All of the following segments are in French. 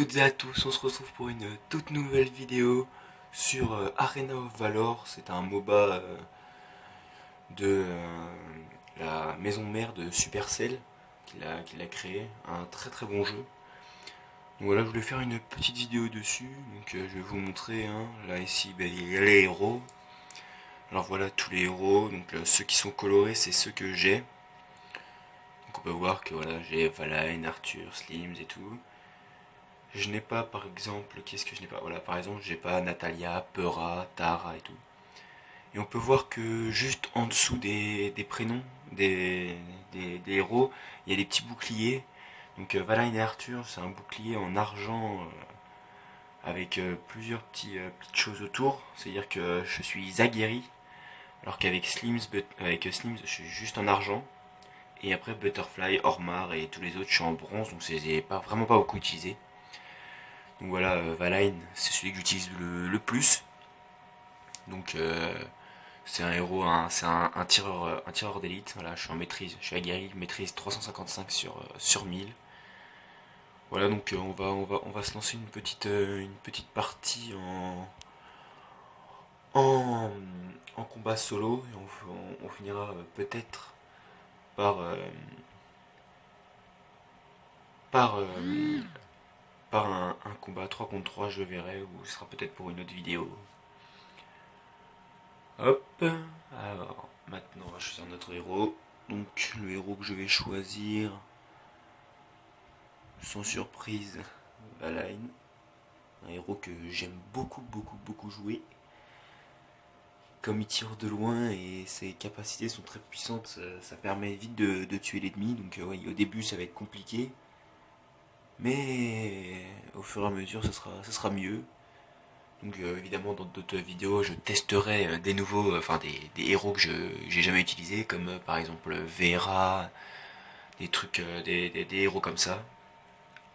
toutes et à tous, on se retrouve pour une toute nouvelle vidéo sur Arena of Valor. C'est un MOBA de la maison mère de Supercell qui l'a créé, un très très bon jeu. Donc voilà, je voulais faire une petite vidéo dessus, donc je vais vous montrer, hein. Là ici il y a les héros. Alors voilà tous les héros, donc ceux qui sont colorés c'est ceux que j'ai. Donc on peut voir que voilà, j'ai Valaine, Arthur, Slims et tout. Je n'ai pas, par exemple, qu'est-ce que je n'ai pas? Voilà, par exemple, j'ai pas Natalia, Peura, Tara et tout. Et on peut voir que juste en dessous des prénoms des héros, il y a des petits boucliers. Donc Valaine et Arthur, c'est un bouclier en argent avec plusieurs petites choses autour. C'est-à-dire que je suis aguerri, alors qu'avec Slims, je suis juste en argent. Et après Butterfly, Ormar et tous les autres, je suis en bronze, donc c'est pas vraiment pas beaucoup utilisé. Donc voilà, Valaine, c'est celui que j'utilise le plus. Donc c'est un héros, c'est un tireur d'élite. Voilà, je suis en maîtrise, je suis aguerri, maîtrise 355 sur 1000. Voilà, donc on va se lancer une petite partie en, en combat solo. Et on finira peut-être par, par, par un combat 3 contre 3, je verrai, ou ce sera peut-être pour une autre vidéo. Hop, alors maintenant on va choisir notre héros. Donc le héros que je vais choisir, sans surprise, Valaine. Un héros que j'aime beaucoup jouer. Comme il tire de loin et ses capacités sont très puissantes, ça permet vite de tuer l'ennemi. Donc ouais, au début ça va être compliqué. Mais au fur et à mesure ça sera mieux. Donc évidemment dans d'autres vidéos je testerai des nouveaux, enfin des héros que j'ai jamais utilisés, comme par exemple Vera, des trucs, des héros comme ça.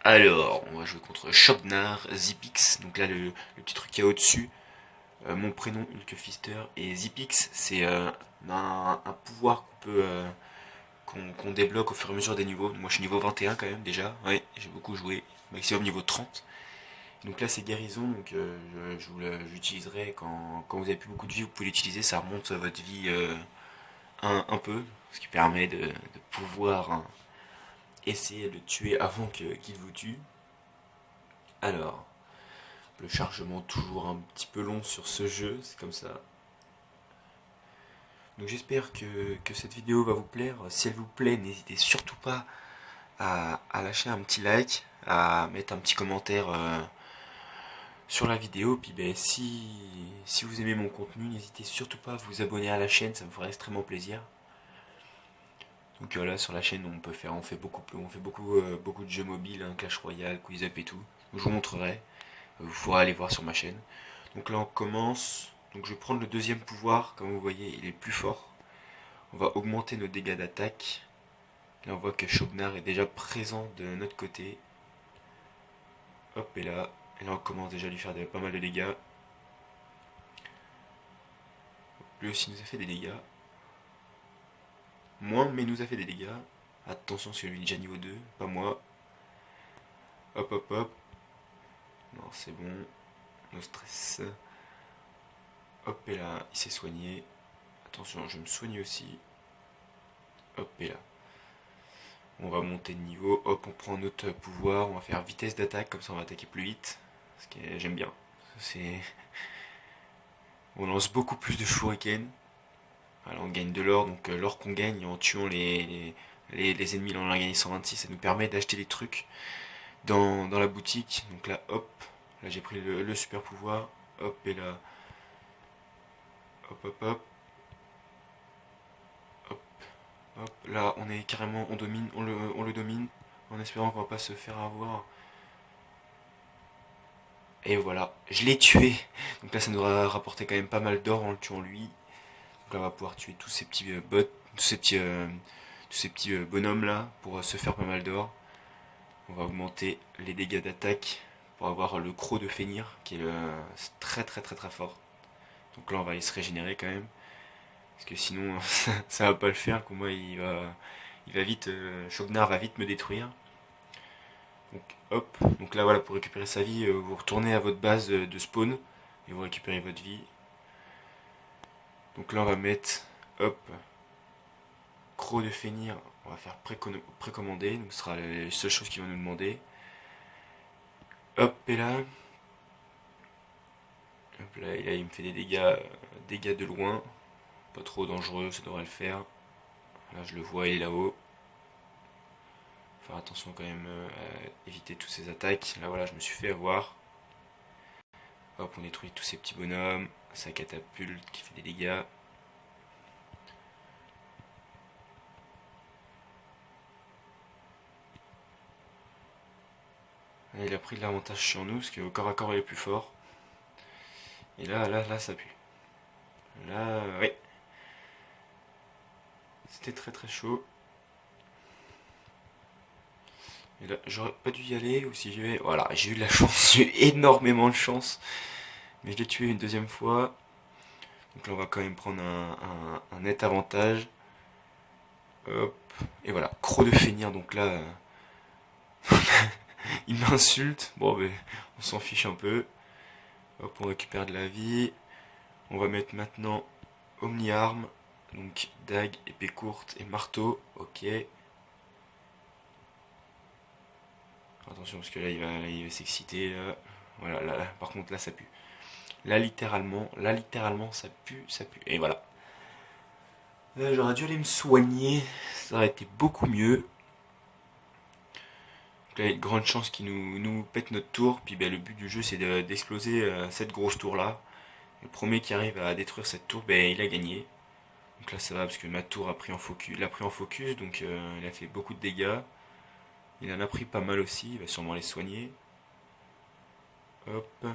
Alors, on va jouer contre Shognar, Zipix, donc là le petit truc qui est au-dessus, mon prénom Hulkfister, et Zipix c'est un pouvoir qu'on débloque au fur et à mesure des niveaux. Moi je suis niveau 21 quand même déjà, ouais, j'ai beaucoup joué, maximum niveau 30. Donc là c'est guérison, donc j'utiliserai quand vous avez plus beaucoup de vie, vous pouvez l'utiliser, ça remonte votre vie un peu, ce qui permet de pouvoir, hein, essayer de tuer avant qu'il vous tue. Alors, le chargement toujours un petit peu long sur ce jeu, c'est comme ça. Donc j'espère que cette vidéo va vous plaire. Si elle vous plaît, n'hésitez surtout pas à lâcher un petit like, à mettre un petit commentaire sur la vidéo. Puis ben, si vous aimez mon contenu, n'hésitez surtout pas à vous abonner à la chaîne, ça me ferait extrêmement plaisir. Donc voilà, sur la chaîne on fait beaucoup de jeux mobiles, hein, Clash Royale, Quiz Up et tout. Donc, je vous montrerai, vous pourrez aller voir sur ma chaîne. Donc là on commence, donc je vais prendre le deuxième pouvoir, comme vous voyez il est plus fort. On va augmenter nos dégâts d'attaque. Là on voit que Shognar est déjà présent de notre côté. Hop, et là on commence déjà à lui faire pas mal de dégâts. Lui aussi nous a fait des dégâts. Moins, mais nous a fait des dégâts. Attention, c'est lui déjà niveau 2, pas moi. Hop, hop, hop. Non, c'est bon. No stress. Hop, et là, il s'est soigné. Attention, je me soigne aussi. Hop, et là. On va monter de niveau. Hop, on prend notre pouvoir. On va faire vitesse d'attaque, comme ça on va attaquer plus vite. Ce que j'aime bien. C'est... On lance beaucoup plus de shuriken. Alors on gagne de l'or, donc l'or qu'on gagne en tuant les ennemis, là on a gagné 126, ça nous permet d'acheter des trucs dans la boutique. Donc là hop, là j'ai pris le super pouvoir, hop et là, hop hop hop, hop, hop, là on est carrément, on le domine, en espérant qu'on va pas se faire avoir. Et voilà, je l'ai tué. Donc là ça nous a rapporté quand même pas mal d'or en le tuant lui. Donc là on va pouvoir tuer tous ces petits bots, tous ces petits bonhommes là pour se faire pas mal d'or. On va augmenter les dégâts d'attaque pour avoir le croc de Fenrir qui est très fort. Donc là on va aller se régénérer quand même. Parce que sinon ça va pas le faire. Pour moi il va vite, Shognar va vite me détruire. Donc hop, donc là voilà, pour récupérer sa vie, vous retournez à votre base de spawn et vous récupérez votre vie. Donc là on va mettre, hop, croc de fenir, on va faire précommander, donc ce sera les seules choses qu'il va nous demander. Hop, et là, hop là, et là il me fait des dégâts de loin, pas trop dangereux, ça devrait le faire. Là je le vois, il est là-haut. Faire attention quand même à éviter toutes ces attaques. Là voilà, je me suis fait avoir. Hop, on détruit tous ces petits bonhommes, sa catapulte qui fait des dégâts. Là, il a pris de l'avantage sur nous, parce qu'au corps à corps il est plus fort. Et là, ça pue. Là, ouais. C'était très très chaud. Et là, j'aurais pas dû y aller, ou si j'y vais. Voilà, j'ai eu de la chance, j'ai eu énormément de chance. Mais je l'ai tué une deuxième fois. Donc là, on va quand même prendre un net avantage. Hop. Et voilà, croc de fenir, donc là, il m'insulte. Bon, ben, on s'en fiche un peu. Hop, on récupère de la vie. On va mettre maintenant Omni-Arme. Donc dague, épée courte et marteau. Ok. Attention parce que là il va s'exciter. Voilà, là, par contre là ça pue. Là littéralement ça pue, ça pue. Et voilà. Là j'aurais dû aller me soigner. Ça aurait été beaucoup mieux. Donc là il y a une grande chance qu'il nous pète notre tour. Puis ben, le but du jeu c'est d'exploser cette grosse tour là. Le premier qui arrive à détruire cette tour, ben, il a gagné. Donc là ça va parce que ma tour a pris en focus, donc il a fait beaucoup de dégâts. Il en a pris pas mal aussi, il va sûrement les soigner. Hop,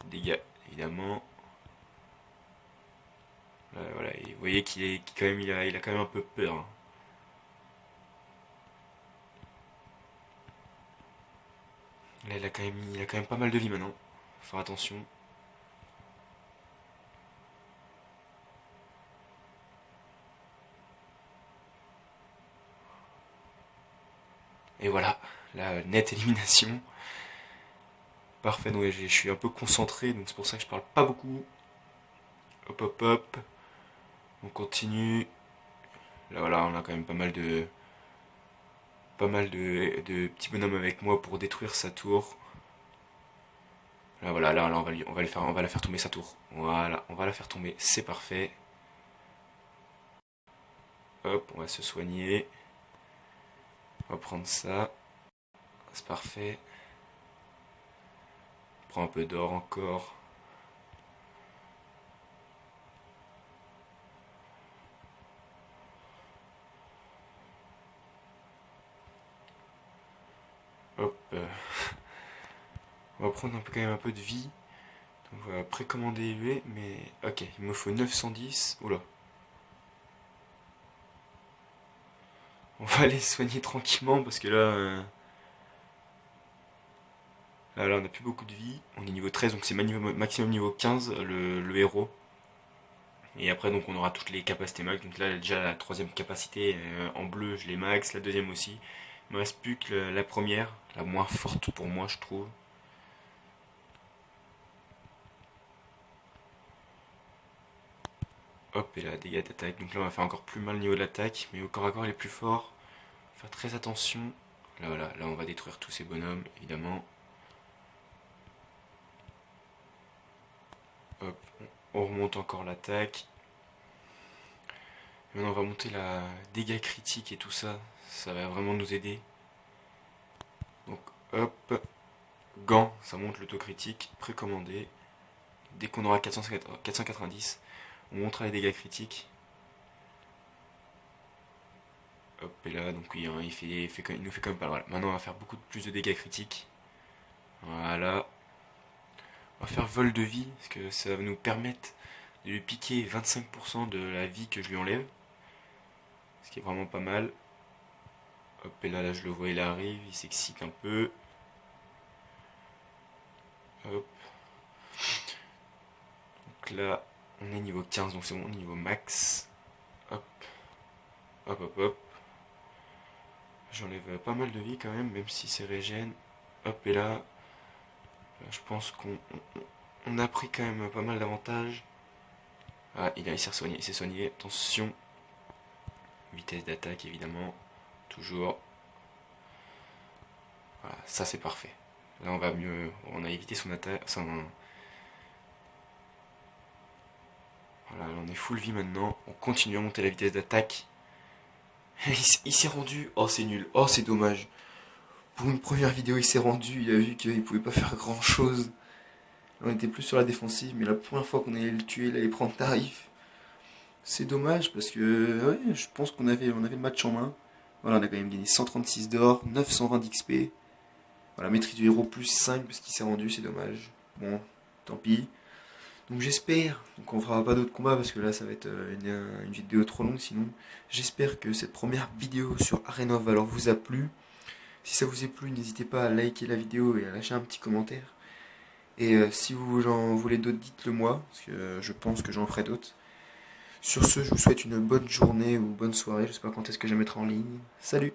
dégâts évidemment. Là, voilà, et vous voyez il a quand même un peu peur, hein. Là il a quand même pas mal de vie maintenant. Faut faire attention. Et voilà, la nette élimination. Parfait, donc je suis un peu concentré, donc c'est pour ça que je parle pas beaucoup. Hop hop hop. On continue. Là voilà, on a quand même pas mal de petits bonhommes avec moi pour détruire sa tour. Là voilà, là on va la faire tomber sa tour. Voilà, on va la faire tomber, c'est parfait. Hop, on va se soigner. On va prendre ça. C'est parfait. On prend un peu d'or encore. Hop. On va prendre quand même un peu de vie. Donc on va précommander élevé, mais ok, il me faut 910. Oula. On va aller soigner tranquillement parce que là, là on a plus beaucoup de vie. On est niveau 13, donc c'est maximum niveau 15 le héros. Et après donc on aura toutes les capacités max. Donc là déjà la troisième capacité en bleu je l'ai max, la deuxième aussi. Il me reste plus que la première, la moins forte pour moi je trouve. Hop, et là, dégâts d'attaque. Donc là, on va faire encore plus mal au niveau de l'attaque. Mais au corps à corps, il est plus fort. Faire très attention. Là, voilà, là, on va détruire tous ces bonhommes, évidemment. Hop, on remonte encore l'attaque. Maintenant, on va monter la dégâts critiques et tout ça. Ça va vraiment nous aider. Donc, hop, gants, ça monte l'autocritique, précommandé. Dès qu'on aura 490, on montera les dégâts critiques. Hop, et là, donc oui, hein, il nous fait quand même pas mal. Maintenant, on va faire beaucoup plus de dégâts critiques. Voilà. On va faire vol de vie, parce que ça va nous permettre de lui piquer 25% de la vie que je lui enlève. Ce qui est vraiment pas mal. Hop, et là je le vois, il arrive, il s'excite un peu. Hop. Donc là, on est niveau 15, donc c'est bon, niveau max. Hop. Hop, hop, hop. J'enlève pas mal de vie quand même, même si c'est régène. Hop, et là, je pense qu'on a pris quand même pas mal d'avantages. Ah, il s'est soigné, attention. Vitesse d'attaque, évidemment, toujours. Voilà, ça c'est parfait. Là, on va mieux, on a évité son attaque, voilà, là, on est full vie maintenant. On continue à monter la vitesse d'attaque. Il s'est rendu. Oh, c'est nul. Oh, c'est dommage. Pour une première vidéo, il s'est rendu. Il a vu qu'il pouvait pas faire grand chose. Là, on était plus sur la défensive. Mais la première fois qu'on allait le tuer, il allait prendre tarif. C'est dommage parce que ouais, je pense on avait le match en main. Voilà, on a quand même gagné 136 d'or, 920 d'XP. Voilà, maîtrise du héros plus 5 parce qu'il s'est rendu, c'est dommage. Bon, tant pis. Donc j'espère, donc on fera pas d'autres combats parce que là ça va être une vidéo trop longue sinon. J'espère que cette première vidéo sur Arena of Valor vous a plu. Si ça vous a plu, n'hésitez pas à liker la vidéo et à lâcher un petit commentaire. Et si vous en voulez d'autres, dites-le moi, parce que je pense que j'en ferai d'autres. Sur ce, je vous souhaite une bonne journée ou bonne soirée, je sais pas quand est-ce que je la mettrai en ligne. Salut!